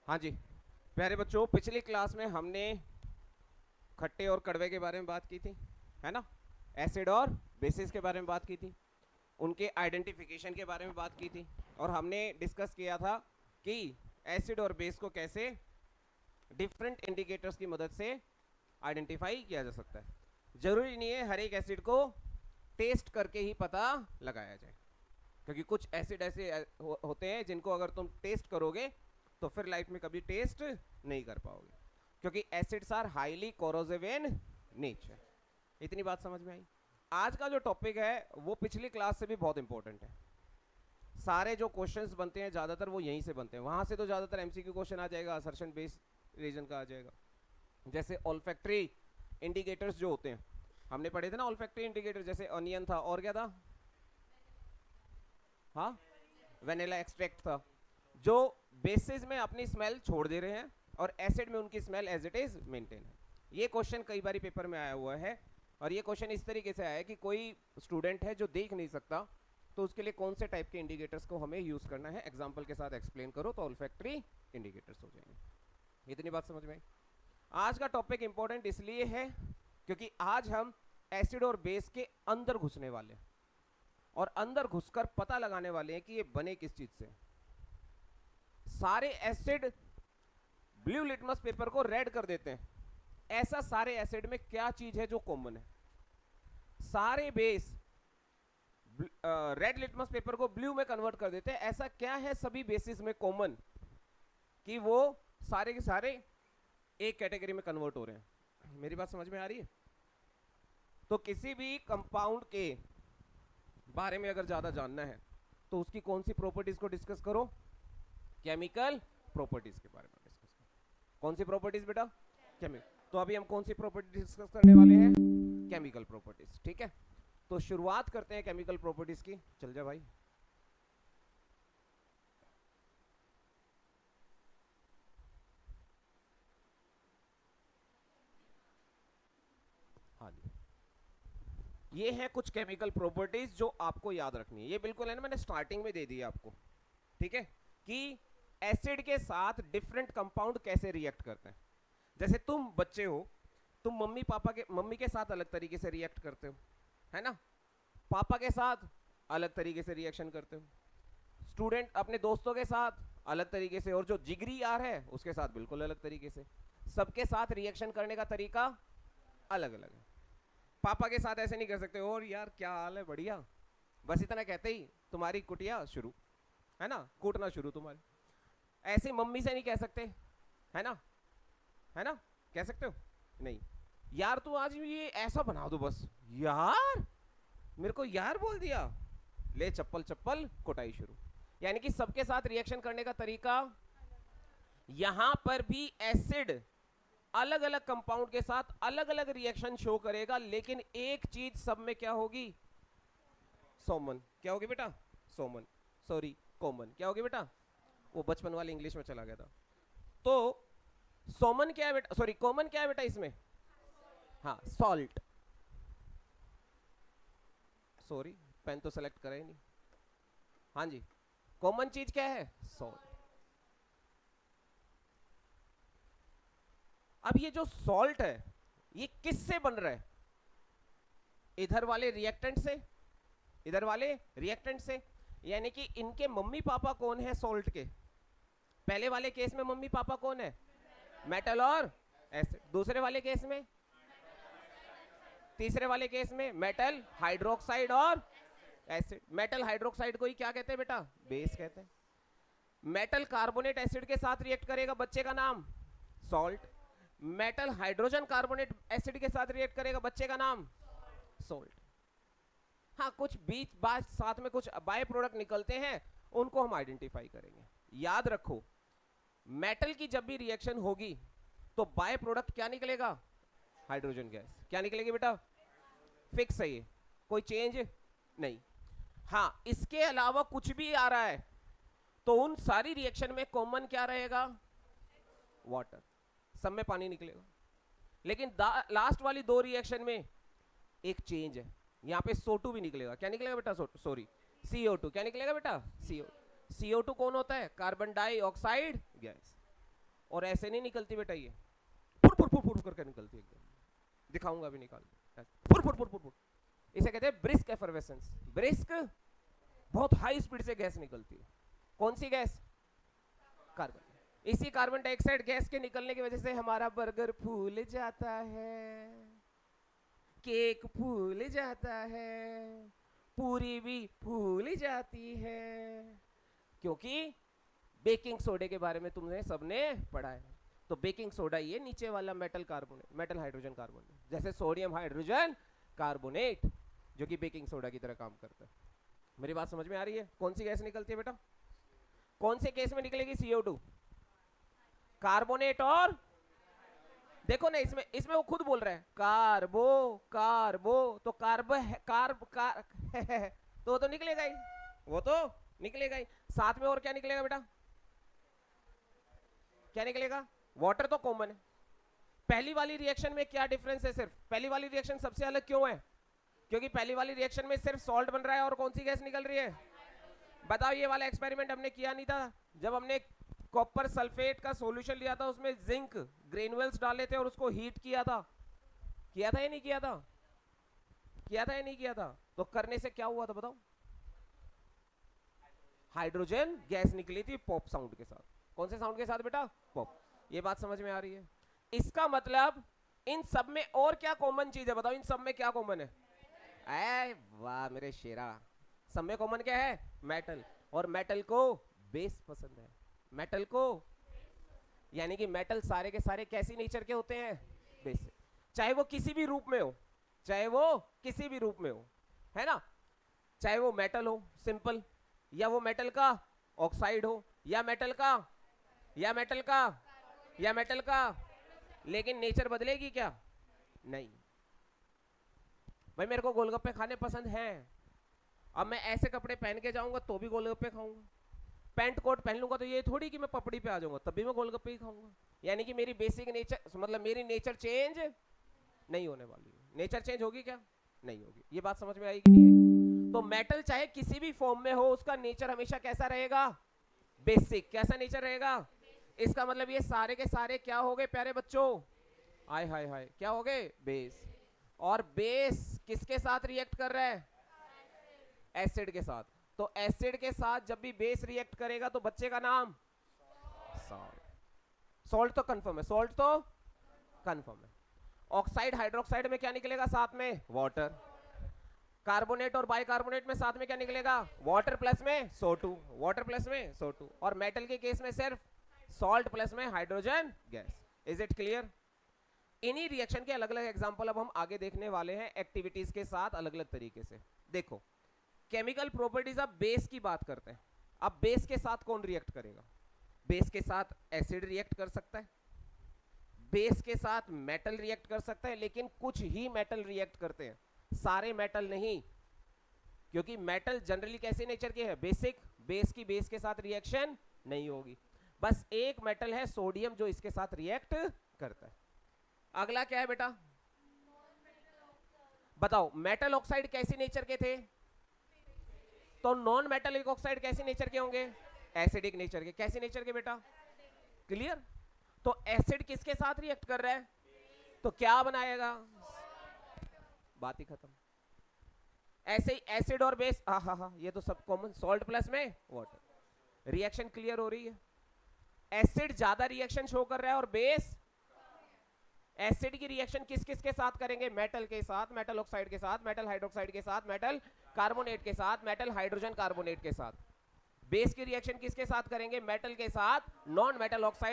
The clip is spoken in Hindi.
हाँ जी, प्यारे बच्चों, पिछली क्लास में हमने खट्टे और कड़वे के बारे में बात की थी, है ना। एसिड और बेसिस के बारे में बात की थी, उनके आइडेंटिफिकेशन के बारे में बात की थी, और हमने डिस्कस किया था कि एसिड और बेस को कैसे डिफरेंट इंडिकेटर्स की मदद से आइडेंटिफाई किया जा सकता है। जरूरी नहीं है हर एक एसिड को टेस्ट करके ही पता लगाया जाए, क्योंकि कुछ एसिड ऐसे होते हैं जिनको अगर तुम टेस्ट करोगे तो फिर लाइफ में कभी टेस्ट नहीं कर पाओगे, क्योंकि acids are highly corrosive in nature. इतनी बात समझ में आई। आज का जो टॉपिक है वो पिछली क्लास से भी बहुत इंपॉर्टेंट है। सारे जो क्वेश्चंस बनते हैं ज्यादातर वो यहीं से बनते हैं, वहां से तो ज्यादातर एमसीक्यू क्वेश्चन आ जाएगा, असर्शन बेस्ड रीजन का आ जाएगा। जैसे ऑल्फैक्टरी इंडिकेटर्स जो होते हैं, हमने पढ़े थे ना ऑल्फैक्टरी इंडिकेटर, जैसे अनियन था और क्या था, हाँ, वेनिला एक्सट्रैक्ट था, जो बेसिस में अपनी स्मेल छोड़ दे रहे हैं और एसिड में उनकी smell as it is maintain है। ये क्वेश्चन कई बार पेपर में आया हुआ है, और ये क्वेश्चन इस तरीके से आया है कि कोई स्टूडेंट है जो देख नहीं सकता, तो उसके लिए कौन से टाइप के इंडिकेटर्स को हमें यूज करना है, एग्जांपल के साथ एक्सप्लेन करो तो ऑल्फैक्टरी इंडिकेटर्स हो जाएंगे। इतनी बात समझ में आई। आज का टॉपिक इंपॉर्टेंट इसलिए है क्योंकि आज हम एसिड और बेस के अंदर घुसने वाले हैं, और अंदर घुसकर पता लगाने वाले हैं कि ये बने किस चीज से। सारे एसिड ब्लू लिटमस पेपर को रेड कर देते हैं, ऐसा सारे एसिड में क्या चीज है जो कॉमन है। सारे बेस रेड लिटमस पेपर को ब्लू में कन्वर्ट कर देते हैं, ऐसा क्या है सभी बेसिस में कॉमन कि वो सारे के सारे एक कैटेगरी में कन्वर्ट हो रहे हैं। मेरी बात समझ में आ रही है। तो किसी भी कंपाउंड के बारे में अगर ज्यादा जानना है तो उसकी कौन सी प्रॉपर्टीज को डिस्कस करो, केमिकल प्रॉपर्टीज के बारे में डिस्कस करो। कौन सी प्रॉपर्टीज बेटा, केमिकल। तो अभी हम कौन सी प्रॉपर्टी डिस्कस करने वाले हैं, केमिकल प्रॉपर्टीज। ठीक है, तो शुरुआत करते हैं केमिकल प्रॉपर्टीज की। चल जा भाई। हाँ जी, ये है कुछ केमिकल प्रॉपर्टीज जो आपको याद रखनी है। ये बिल्कुल है ना, मैंने स्टार्टिंग में दे दी आपको। ठीक है, कि एसिड के साथ डिफरेंट कंपाउंड कैसे रिएक्ट करते हैं। जैसे तुम बच्चे हो, तुम मम्मी के साथ अलग तरीके से रिएक्ट करते हो, है ना। पापा के साथ अलग तरीके से रिएक्शन करते हो, स्टूडेंट अपने दोस्तों के साथ अलग तरीके से, और जो जिगरी यार है उसके साथ बिल्कुल अलग तरीके से। सबके साथ रिएक्शन करने का तरीका अलग अलग है। पापा के साथ ऐसे नहीं कर सकते, और यार क्या हाल है, बढ़िया, बस इतना कहते ही तुम्हारी कुटिया शुरू, है ना, कूटना शुरू तुम्हारे। ऐसे मम्मी से नहीं कह सकते, है ना, है ना, कह सकते हो नहीं, यार तू आज ये ऐसा बना दो बस, यार मेरे को यार बोल दिया, ले चप्पल चप्पल कुटाई शुरू। यानी कि सबके साथ रिएक्शन करने का तरीका। यहां पर भी एसिड अलग अलग कंपाउंड के साथ अलग अलग रिएक्शन शो करेगा, लेकिन एक चीज सब में क्या होगी, कॉमन। क्या होगी बेटा, कॉमन, सॉरी कॉमन क्या होगी बेटा, वो बचपन वाले इंग्लिश में चला गया था। तो कॉमन क्या है बेटा, सॉरी कॉमन क्या है बेटा इसमें, हाँ सॉल्ट। सॉरी, पेन तो सेलेक्ट करा ही नहीं। हाँ जी, कॉमन चीज क्या है, सॉल्ट। अब ये जो सॉल्ट है ये किससे बन रहा है, इधर वाले रिएक्टेंट से, इधर वाले रिएक्टेंट से। यानी कि इनके मम्मी पापा कौन है सॉल्ट के, पहले वाले केस में मम्मी पापा कौन है, मेटल और एसिड। दूसरे वाले केस में, तीसरे वाले केस में मेटल हाइड्रोक्साइड और एसिड। मेटल हाइड्रोक्साइड को ही क्या कहते हैं बेटा, बेस कहते हैं। मेटल कार्बोनेट एसिड के साथ रिएक्ट करेगा, बच्चे का नाम salt. Metal hydrogen carbonate acid के साथ रिएक्ट करेगा, बच्चे का नाम सॉल्ट। हाँ, कुछ बीच बाद साथ में कुछ बाय प्रोडक्ट निकलते हैं, उनको हम आइडेंटिफाई करेंगे। याद रखो, मेटल की जब भी रिएक्शन होगी तो बाय प्रोडक्ट क्या निकलेगा, हाइड्रोजन गैस। क्या निकलेगी बेटा, फिक्स है ये, कोई चेंज नहीं। हाँ, इसके अलावा कुछ भी आ रहा है तो उन सारी रिएक्शन में कॉमन क्या रहेगा, वाटर। सब में पानी निकलेगा, लेकिन लास्ट वाली दो रिएक्शन में एक चेंज है, यहाँ पे SO2 भी निकलेगा। क्या निकलेगा बेटा, सॉरी CO2। क्या निकलेगा बेटा, CO2 कौन होता है, कार्बन डाइऑक्साइड गैस। और ऐसे नहीं निकलती बेटा, ये फुर फुर फुर फुर करके निकलती है एकदम, दिखाऊंगा अभी निकाल के, फुर फुर फुर फुर फुर। इसे कहते हैं ब्रिस्क एफरवेसेंस। ब्रिस्क, बहुत हाई स्पीड से गैस निकलती है। कौन सी गैस? कार्बन। इसी कार्बन डाइऑक्साइड गैस के निकलने की वजह से हमारा बर्गर फूल जाता है, केक फूल जाता है, पूरी भी फूल जाती है, क्योंकि बेकिंग सोडे के बारे में तुमने सबने पढ़ा है। तो बेकिंग सोडा ये नीचे वाला metal carbonate, metal hydrogen carbonate, जैसे सोडियम हाइड्रोजन कार्बोनेट जो कि बेकिंग सोडा की तरह काम करता है। मेरी बात समझ में आ रही है? कौन सी गैस निकलती है बेटा? कौन से केस में निकलेगी CO2? कार्बोनेट और, देखो ना इसमें वो खुद बोल रहा है कार्बो कार्बो, तो कार्ब कार्ब कार तो वो तो निकलेगा ही, वो तो निकलेगा ही। साथ में और क्या निकलेगा बेटा? क्या निकलेगा? वाटर तो कॉमन है। पहली वाली रिएक्शन में क्या डिफरेंस है? सिर्फ पहली वाली रिएक्शन सबसे अलग क्यों है? क्योंकि पहली वाली रिएक्शन में सिर्फ सॉल्ट बन रहा है और कौन सी गैस निकल रही है? बताओ, ये वाला एक्सपेरिमेंट हमने किया नहीं था जब हमने कॉपर सल्फेट का सॉल्यूशन लिया था, उसमें जिंक ग्रेनुअल्स डाले थे और उसको हीट किया था? किया था या नहीं किया था? किया था या नहीं किया था? तो करने से क्या हुआ था बताओ? हाइड्रोजन गैस निकली थी पॉप साउंड के साथ। कौन से साउंड के साथ बेटा? पॉप। ये बात समझ में आ रही है? इसका मतलब इन सब में और क्या कॉमन चीज है? बताओ इन सब में क्या कॉमन है? ऐ वाह मेरे शेरा, सब में कॉमन क्या है? मेटल। और मेटल को बेस पसंद है, मेटल को, यानी कि मेटल सारे के सारे कैसी नेचर के होते हैं? बेसिक। चाहे वो किसी भी रूप में हो, चाहे वो किसी भी रूप में हो, है ना? चाहे वो मेटल हो सिंपल, या वो मेटल का ऑक्साइड हो, या मेटल का, या मेटल का, या मेटल का, लेकिन नेचर बदलेगी क्या? नहीं। भाई मेरे को गोलगप्पे खाने पसंद हैं, अब मैं ऐसे कपड़े पहन के जाऊंगा तो भी गोलगप्पे खाऊंगा, पैंट कोट पहन लूंगा तो ये थोड़ी कि मैं पपड़ी पे आ जाऊंगा तब भी मैं गोलगप्पे ही खाऊंगा। यानी कि मेरी बेसिक नेचर, मतलब मेरी नेचर चेंज नहीं होने वाली है। नेचर चेंज होगी क्या? नहीं होगी। ये बात समझ में आई कि नहीं आई? तो मेटल चाहे किसी भी फॉर्म में हो, उसका नेचर हमेशा कैसा रहेगा? बेसिक। कैसा नेचर रहेगा? इसका मतलब ये सारे के सारे क्या हो गए प्यारे बच्चों? हाय हाय हाय, क्या हो गए? बेस। और बेस किसके साथ रिएक्ट कर रहा है? एसिड के साथ। तो एसिड के साथ जब भी बेस रिएक्ट करेगा तो बच्चे का नाम सॉल्ट। सॉल्ट तो कंफर्म है, सॉल्ट तो कंफर्म है। ऑक्साइड हाइड्रोक्साइड में क्या निकलेगा साथ में? वाटर। कार्बोनेट और बाइकार्बोनेट में साथ में क्या निकलेगा? वाटर प्लस में SO2, वाटर प्लस में SO2। और मेटल के केस में सिर्फ सॉल्ट प्लस में hydrogen gas. Is it clear? इन्हीं रिएक्शन के अलग अलग एग्जांपल अब हम आगे देखने वाले हैं एक्टिविटीज के साथ अलग अलग तरीके से। देखो केमिकल प्रॉपर्टीज, अब बेस की बात करते हैं। अब बेस के साथ कौन रिएक्ट करेगा? बेस के साथ एसिड रिएक्ट कर सकता है, बेस के साथ मेटल रिएक्ट कर सकता है, लेकिन कुछ ही मेटल रिएक्ट करते हैं, सारे मेटल नहीं। क्योंकि मेटल जनरली कैसे नेचर के है? बेसिक। बेस की बेस के साथ रिएक्शन नहीं होगी। बस एक मेटल है सोडियम जो इसके साथ रिएक्ट करता है। अगला क्या है बेटा? बताओ मेटल ऑक्साइड कैसी नेचर के थे? तो नॉन मेटलिक ऑक्साइड कैसे नेचर के होंगे? एसिडिक नेचर के। कैसे नेचर के बेटा? क्लियर? तो एसिड किसके साथ रिएक्ट कर रहा है? तो क्या बनाएगा? बात ही खत्म। ऐसे ही एसिड और बेस, ये तो सब कॉमन, सॉल्ट प्लस में वाटर। रिएक्शन क्लियर हो रही है? एसिड ज्यादा रिएक्शन शो कर रहा है और बेस, एसिड की रिएक्शन किस किस के साथ करेंगे? मेटल के साथ, मेटल ऑक्साइड के साथ, मेटल हाइड्रोक्साइड के साथ, मेटल कार्बोनेट के साथ, मेटल हाइड्रोजन कार्बोनेट के साथ। बेस की रिएक्शन किसके साथ करेंगे? मेटल के साथ, नॉन मेटल ऑक्साइड